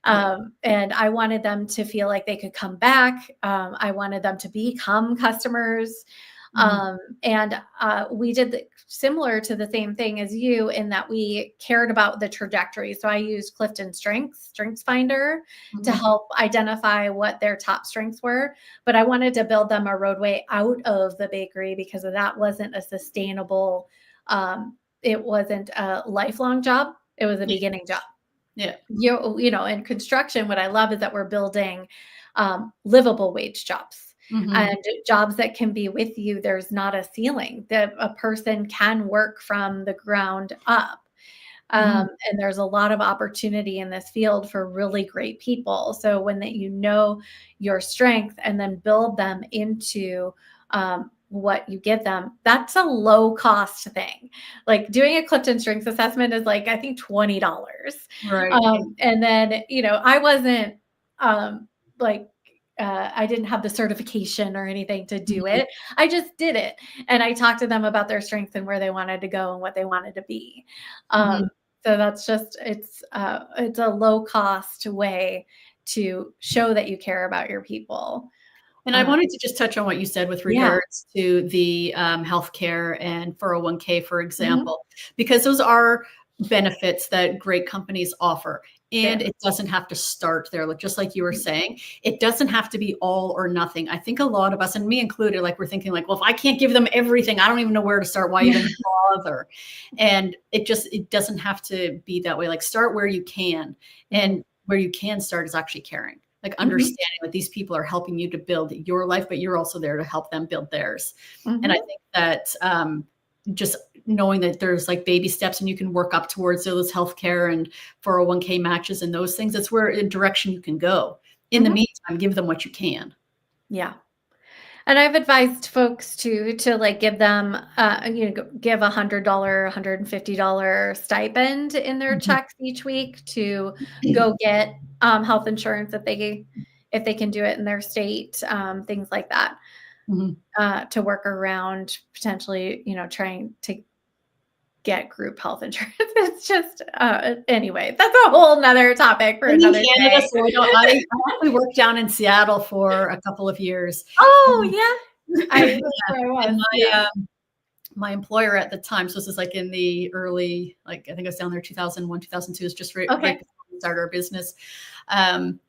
[SPEAKER 2] Yeah.
[SPEAKER 1] And I wanted them to feel like they could come back. I wanted them to become customers.
[SPEAKER 2] Mhm.
[SPEAKER 1] And we did similar to the same thing as you in that we cared about the trajectory. So I used Clifton Strengths Finder to
[SPEAKER 2] Mhm.
[SPEAKER 1] help identify what their top strengths were. But I wanted to build them a roadway out of the bakery because that wasn't a sustainable, it wasn't a lifelong job. It was a
[SPEAKER 2] Yeah.
[SPEAKER 1] beginning job.
[SPEAKER 2] Yeah.
[SPEAKER 1] In construction, what I love is that we're building livable wage jobs
[SPEAKER 2] Mhm.
[SPEAKER 1] and jobs that can be with you. There's not a ceiling that a person can work from the ground up.
[SPEAKER 2] Mhm.
[SPEAKER 1] And there's a lot of opportunity in this field for really great people. So when that your strength and then build them into what you give them, that's a low cost thing. Like doing a Clifton Strengths assessment is like I think $20.
[SPEAKER 2] Right.
[SPEAKER 1] And then I wasn't like I didn't have the certification or anything to do
[SPEAKER 2] Mhm.
[SPEAKER 1] it. I just did it, and I talked to them about their strengths and where they wanted to go and what they wanted to be.
[SPEAKER 2] Mhm.
[SPEAKER 1] So that's just it's a low cost way to show that you care about your people.
[SPEAKER 2] And I
[SPEAKER 1] Uh,
[SPEAKER 2] wanted to just touch on what you said with
[SPEAKER 1] yeah.
[SPEAKER 2] regards to the healthcare and 401k, for
[SPEAKER 1] Mhm.
[SPEAKER 2] example, because those are benefits that great companies offer. And
[SPEAKER 1] There.
[SPEAKER 2] it doesn't have to start there. Like just like you were saying, it doesn't have to be all or nothing. I think a lot of us, and me included, like we're thinking like, well, if I can't give them everything, I don't even know where to start. Why
[SPEAKER 1] Yeah.
[SPEAKER 2] even bother? And it doesn't have to be that way. Like start where you can.
[SPEAKER 1] Mhm.
[SPEAKER 2] And where you can start is actually caring, like
[SPEAKER 1] Mhm.
[SPEAKER 2] understanding that these people are helping you to build your life, but you're also there to help them build theirs. And I
[SPEAKER 1] Mhm.
[SPEAKER 2] think that just knowing that there's like baby steps and you can work up towards those healthcare and 401k matches and those things, that's where in direction you can go. In the
[SPEAKER 1] Mhm.
[SPEAKER 2] meantime, give them what you can.
[SPEAKER 1] Yeah. And I've advised folks to like give them give $100, $150 stipend in their
[SPEAKER 2] Mhm.
[SPEAKER 1] checks each week to go get health insurance if they can do it in their state, things like that,
[SPEAKER 2] Mhm.
[SPEAKER 1] to work around potentially trying to get group health insurance. It's just anyway, that's a whole nother topic for
[SPEAKER 2] I'm in
[SPEAKER 1] another
[SPEAKER 2] Canada,
[SPEAKER 1] day.
[SPEAKER 2] so I actually worked down in Seattle for a couple of years.
[SPEAKER 1] Oh
[SPEAKER 2] Um,
[SPEAKER 1] yeah, that's
[SPEAKER 2] yeah,
[SPEAKER 1] where I
[SPEAKER 2] and
[SPEAKER 1] was. Yeah.
[SPEAKER 2] my employer at the time, so this is like in the early, like I think I was down there 2001, 2002, is just right
[SPEAKER 1] Okay.
[SPEAKER 2] before we started our business. Um,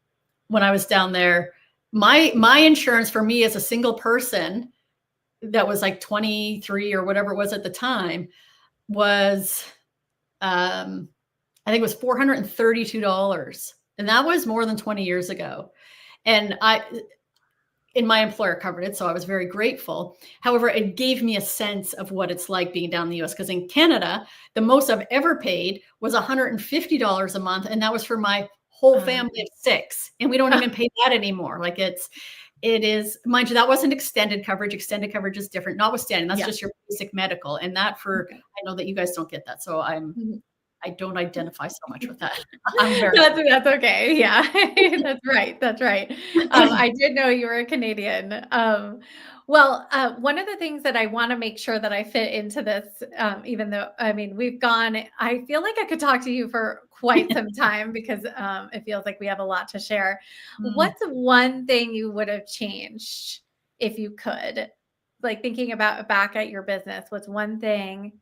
[SPEAKER 2] when I was down there, my insurance for me as a single person that was like 23 or whatever it was at the time was I think it was $432. And that was more than 20 years ago. And my employer covered it, so I was very grateful. However, it gave me a sense of what it's like being down in the US, because in Canada, the most I've ever paid was $150 a month, and that was for my whole
[SPEAKER 1] Um,
[SPEAKER 2] family of 6, and we don't even pay that anymore. Like it is, mind you, that wasn't extended coverage. Extended coverage is different, notwithstanding, that's
[SPEAKER 1] yeah.
[SPEAKER 2] just your basic medical, and that for
[SPEAKER 1] Okay.
[SPEAKER 2] I know that you guys don't get that, so
[SPEAKER 1] Mhm.
[SPEAKER 2] I don't identify so much with that. I'm very
[SPEAKER 1] That's okay. Yeah. That's right. That's right. I did know you were a Canadian. Well, one of the things that I want to make sure that I fit into this, even though, I mean, I feel like I could talk to you for quite some time because it feels like we have a lot to share.
[SPEAKER 2] Mm.
[SPEAKER 1] What's one thing you would have changed if you could? Like thinking about back at your business, what's one thing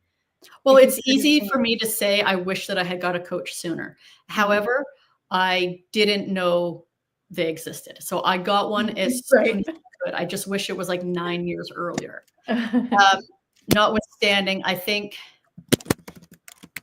[SPEAKER 2] Well,
[SPEAKER 1] if you
[SPEAKER 2] it's
[SPEAKER 1] could have
[SPEAKER 2] easy for
[SPEAKER 1] changed?
[SPEAKER 2] me to say I wish that I had got a coach sooner.
[SPEAKER 1] Mhm.
[SPEAKER 2] However, I didn't know they existed. So I got one as soon
[SPEAKER 1] Right.
[SPEAKER 2] as I could. I just wish it was like 9 years earlier. Um, Notwithstanding, I think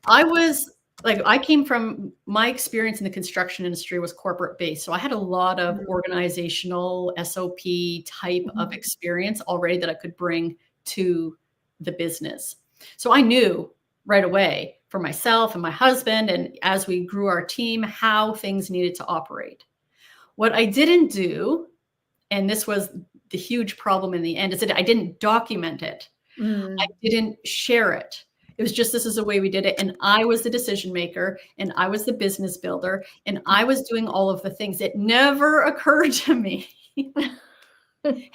[SPEAKER 2] I was like, I came from my experience in the construction industry was corporate based. So I had a lot of organizational SOP type of
[SPEAKER 1] Mhm.
[SPEAKER 2] experience already that I could bring to the business. So I knew right away for myself and my husband, and as we grew our team, how things needed to operate. What I didn't do, and this was the huge problem in the end, is that I didn't document it. I
[SPEAKER 1] Mm.
[SPEAKER 2] didn't share it. It was just, this is the way we did it. And I was the decision maker and I was the business builder and I was doing all of the things. It never occurred to me,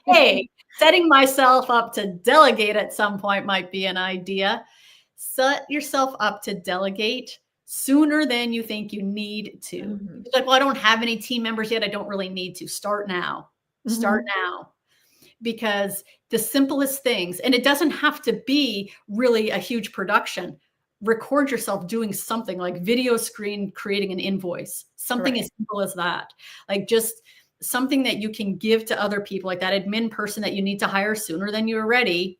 [SPEAKER 2] hey, setting myself up to delegate at some point might be an idea. Set yourself up to delegate sooner than you think you need to.
[SPEAKER 1] Mhm.
[SPEAKER 2] It's like, well, I don't have any team members yet. I don't really need to. Start now. Start
[SPEAKER 1] Mhm.
[SPEAKER 2] now. Because the simplest things, and it doesn't have to be really a huge production. Record yourself doing something like video screen creating an invoice, something
[SPEAKER 1] Right.
[SPEAKER 2] as simple as that. Like just something that you can give to other people, like that admin person that you need to hire sooner than you're ready.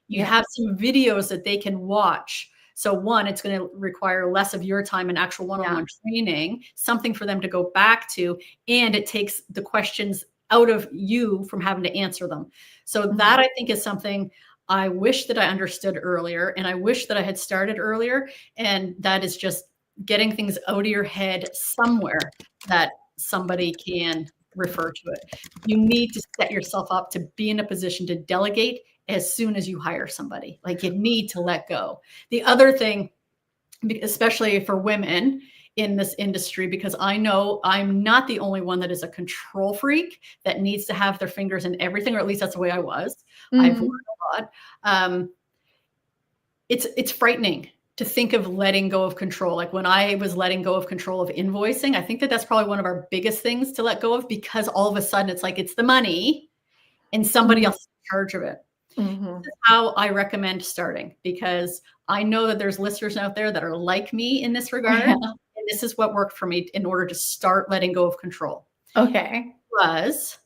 [SPEAKER 2] You
[SPEAKER 1] Yeah.
[SPEAKER 2] have some videos that they can watch. So one, it's going to require less of your time and actual
[SPEAKER 1] Yeah.
[SPEAKER 2] one-on-one training, something for them to go back to, and it takes the questions out of you from having to answer them. So that
[SPEAKER 1] Mhm.
[SPEAKER 2] I think is something I wish that I understood earlier, and I wish that I had started earlier. And that is just getting things out of your head somewhere that somebody can refer to it. You need to set yourself up to be in a position to delegate as soon as you hire somebody. Like you need to let go. The other thing, especially for women in this industry, because I know I'm not the only one that is a control freak that needs to have their fingers in everything, or at least that's the way I was. I've learned
[SPEAKER 1] Mhm.
[SPEAKER 2] a lot. It's frightening to think of letting go of control. Like when I was letting go of control of invoicing, I think that that's probably one of our biggest things to let go of, because all of a sudden it's like it's the money and somebody
[SPEAKER 1] Mhm.
[SPEAKER 2] else is in charge of it.
[SPEAKER 1] Mhm.
[SPEAKER 2] This is how I recommend starting, because I know that there's listeners out there that are like me in this regard.
[SPEAKER 1] Yeah.
[SPEAKER 2] And this is what worked for me in order to start letting go of control,
[SPEAKER 1] Okay.
[SPEAKER 2] was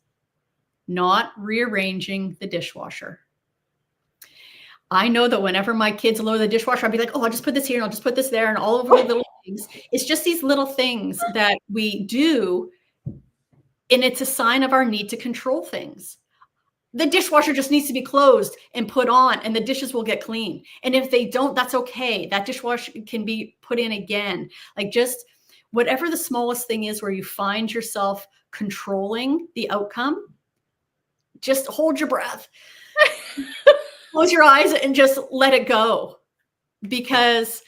[SPEAKER 2] not rearranging the dishwasher. I know that whenever my kids load the dishwasher, I'll be like, oh, I'll just put this here and I'll just put this there and all over the little things. It's just these little things that we do. And it's a sign of our need to control things. The dishwasher just needs to be closed and put on and the dishes will get clean. And if they don't, that's okay. That dishwasher can be put in again. Like just whatever the smallest thing is where you find yourself controlling the outcome, just hold your breath, close your eyes and just let it go. Because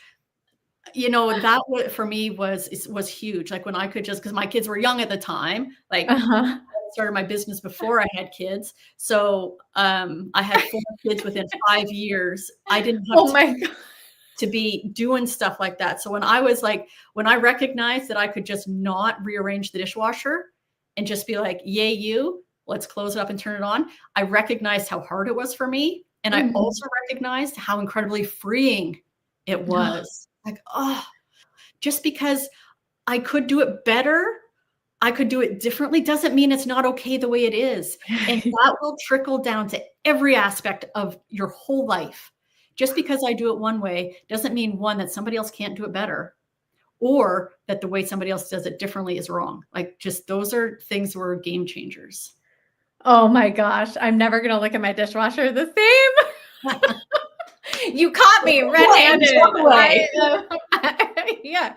[SPEAKER 2] that for me was huge. Like when I could just, because my kids were young at the time, like
[SPEAKER 1] Uh-huh.
[SPEAKER 2] started my business before I had kids. So I had 4 kids within 5 years. I didn't have
[SPEAKER 1] Oh my god.
[SPEAKER 2] to be doing stuff like that. So when I recognized that I could just not rearrange the dishwasher and just be like, yay, let's close it up and turn it on. I recognized how hard it was for me. And I
[SPEAKER 1] Mhm.
[SPEAKER 2] also recognized how incredibly freeing it was. Like, oh, just because I could do it better, I could do it differently, doesn't mean it's not okay the way it is. And that will trickle down to every aspect of your whole life. Just because I do it one way doesn't mean, one, that somebody else can't do it better, or that the way somebody else does it differently is wrong. Like just those are things that were game changers.
[SPEAKER 1] Oh my gosh, I'm never gonna look at my dishwasher the same. You caught me
[SPEAKER 2] Just
[SPEAKER 1] red-handed.
[SPEAKER 2] walk away.
[SPEAKER 1] Yeah,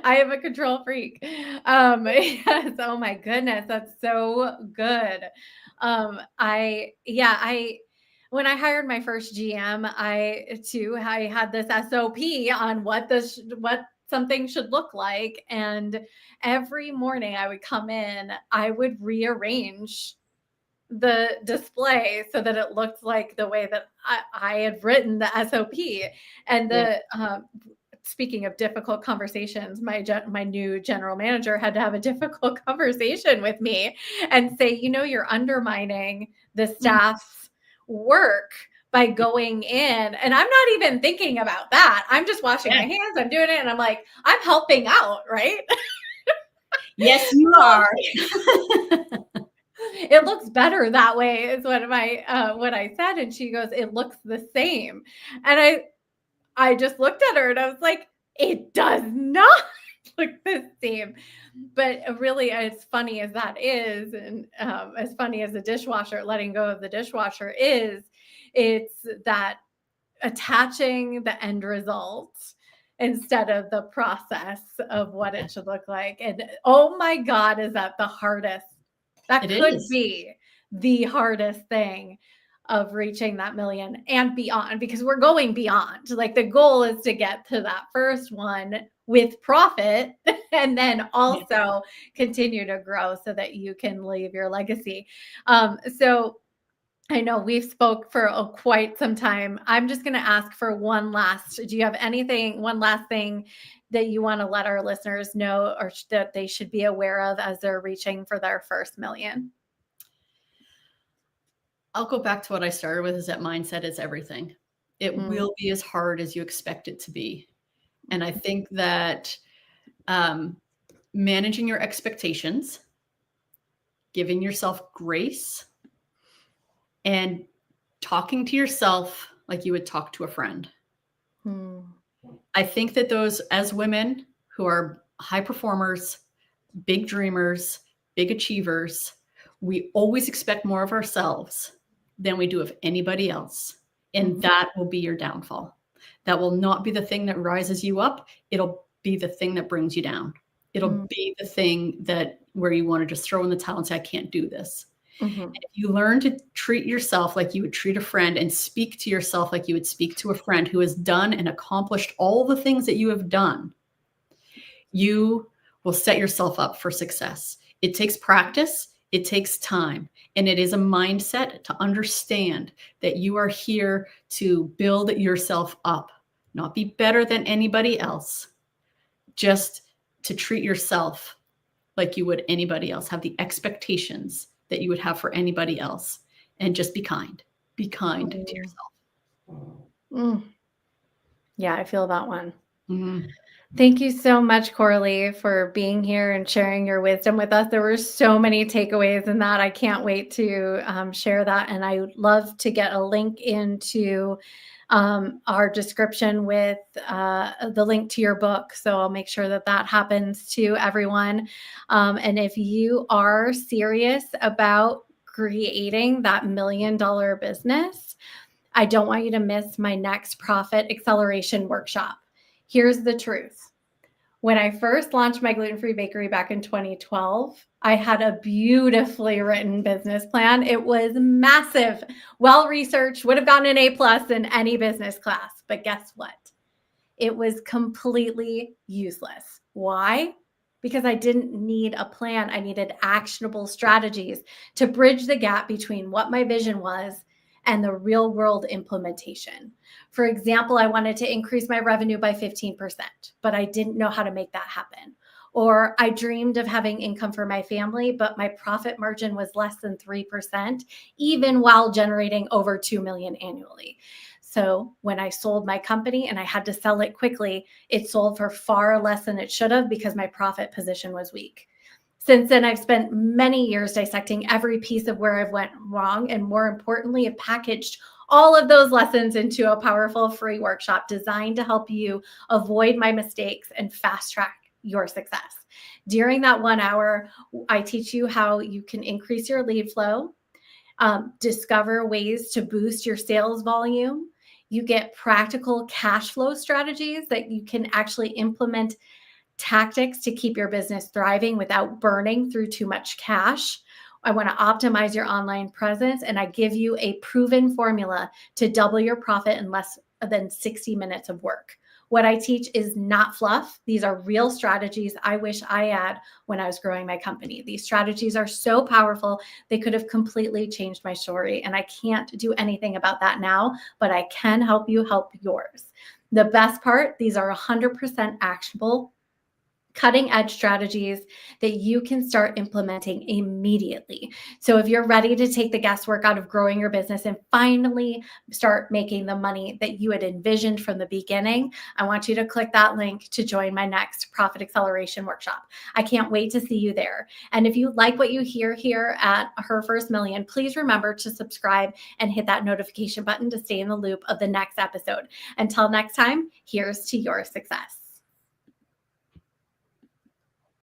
[SPEAKER 1] I am a control freak. Yes, oh my goodness, that's so good. I when I hired my first GM, I had this SOP on what something should look like, and every morning I would come in, I would rearrange the display so that it looked like the way that I had written the SOP. And
[SPEAKER 2] Yeah.
[SPEAKER 1] speaking of difficult conversations, my new general manager had to have a difficult conversation with me and say, you're undermining the
[SPEAKER 2] Mhm.
[SPEAKER 1] staff's work by going in. And I'm not even thinking about that. I'm just washing my
[SPEAKER 2] Yeah.
[SPEAKER 1] hands. I'm doing it. And I'm like, I'm helping out, right?
[SPEAKER 2] Yes, you are.
[SPEAKER 1] It looks better that way is what I said. And she goes, it looks the same. And I just looked at her and I was like, it does not look the same. But really, as funny as that is, and as funny as the dishwasher, letting go of the dishwasher is, it's that attaching the end result instead of the process of what it should look like. And oh my God, is that the hardest? That
[SPEAKER 2] It
[SPEAKER 1] could
[SPEAKER 2] is.
[SPEAKER 1] be the hardest thing of reaching that million and beyond, because we're going beyond. Like the goal is to get to that first one with profit and then
[SPEAKER 2] Yeah.
[SPEAKER 1] also continue to grow so that you can leave your legacy. So I know we've spoke for quite some time. I'm just going to ask for do you have one last thing that you want to let our listeners know or that they should be aware of as they're reaching for their first million?
[SPEAKER 2] I'll go back to what I started with, is that mindset is everything. It
[SPEAKER 1] Mm,
[SPEAKER 2] will be as hard as you expect it to be. And I think that managing your expectations, giving yourself grace, and talking to yourself like you would talk to a friend.
[SPEAKER 1] mm,
[SPEAKER 2] I think that those, as women who are high performers, big dreamers, big achievers, we always expect more of ourselves than we do of anybody else. And
[SPEAKER 1] mhm,
[SPEAKER 2] that will be your downfall. That will not be the thing that rises you up. It'll be the thing that brings you down. It'll
[SPEAKER 1] mm,
[SPEAKER 2] be the thing that where you want to just throw in the towel and say, I can't do this.
[SPEAKER 1] mhm,
[SPEAKER 2] If you learn to treat yourself like you would treat a friend and speak to yourself like you would speak to a friend who has done and accomplished all the things that you have done, you will set yourself up for success. It takes practice, it takes time, and it is a mindset to understand that you are here to build yourself up, not be better than anybody else, just to treat yourself like you would anybody else, have the expectations that you would have for anybody else, and just be kind. Be kind to
[SPEAKER 1] mm,
[SPEAKER 2] yourself.
[SPEAKER 1] mm. Yeah, I feel that one.
[SPEAKER 2] Mhm.
[SPEAKER 1] Thank you so much, Coralee, for being here and sharing your wisdom with us. There were so many takeaways in that. I can't wait to share that. And I would love to get a link into our description with the link to your book. So I'll make sure that that happens to everyone. And if you are serious about creating that $1 million business, I don't want you to miss my next profit acceleration workshop. Here's the truth. When I first launched my gluten-free bakery back in 2012, I had a beautifully written business plan. It was massive, well-researched, would have gotten an A+ in any business class. But guess what? It was completely useless. Why? Because I didn't need a plan. I needed actionable strategies to bridge the gap between what my vision was and the real world implementation. For example, I wanted to increase my revenue by 15%, but I didn't know how to make that happen. Or I dreamed of having income for my family, but my profit margin was less than 3%, even while generating over 2 million annually. So when I sold my company and I had to sell it quickly, it sold for far less than it should have because my profit position was weak. Since then, I've spent many years dissecting every piece of where I've went wrong, and more importantly, have packaged all of those lessons into a powerful free workshop designed to help you avoid my mistakes and fast track your success. During that 1 hour, I teach you how you can increase your lead flow, discover ways to boost your sales volume. You get practical cash flow strategies that you can actually implement tactics to keep your business thriving without burning through too much cash. I want to optimize your online presence, and I give you a proven formula to double your profit in less than 60 minutes of work. What I teach is not fluff. These are real strategies I wish I had when I was growing my company. These strategies are so powerful, they could have completely changed my story. And I can't do anything about that now, but I can help you help yours. The best part, these are 100% actionable, cutting edge strategies that you can start implementing immediately. So if you're ready to take the guesswork out of growing your business and finally start making the money that you had envisioned from the beginning, I want you to click that link to join my next Profit Acceleration Workshop. I can't wait to see you there. And if you like what you hear here at Her First Million, please remember to subscribe and hit that notification button to stay in the loop of the next episode. Until next time, here's to your success.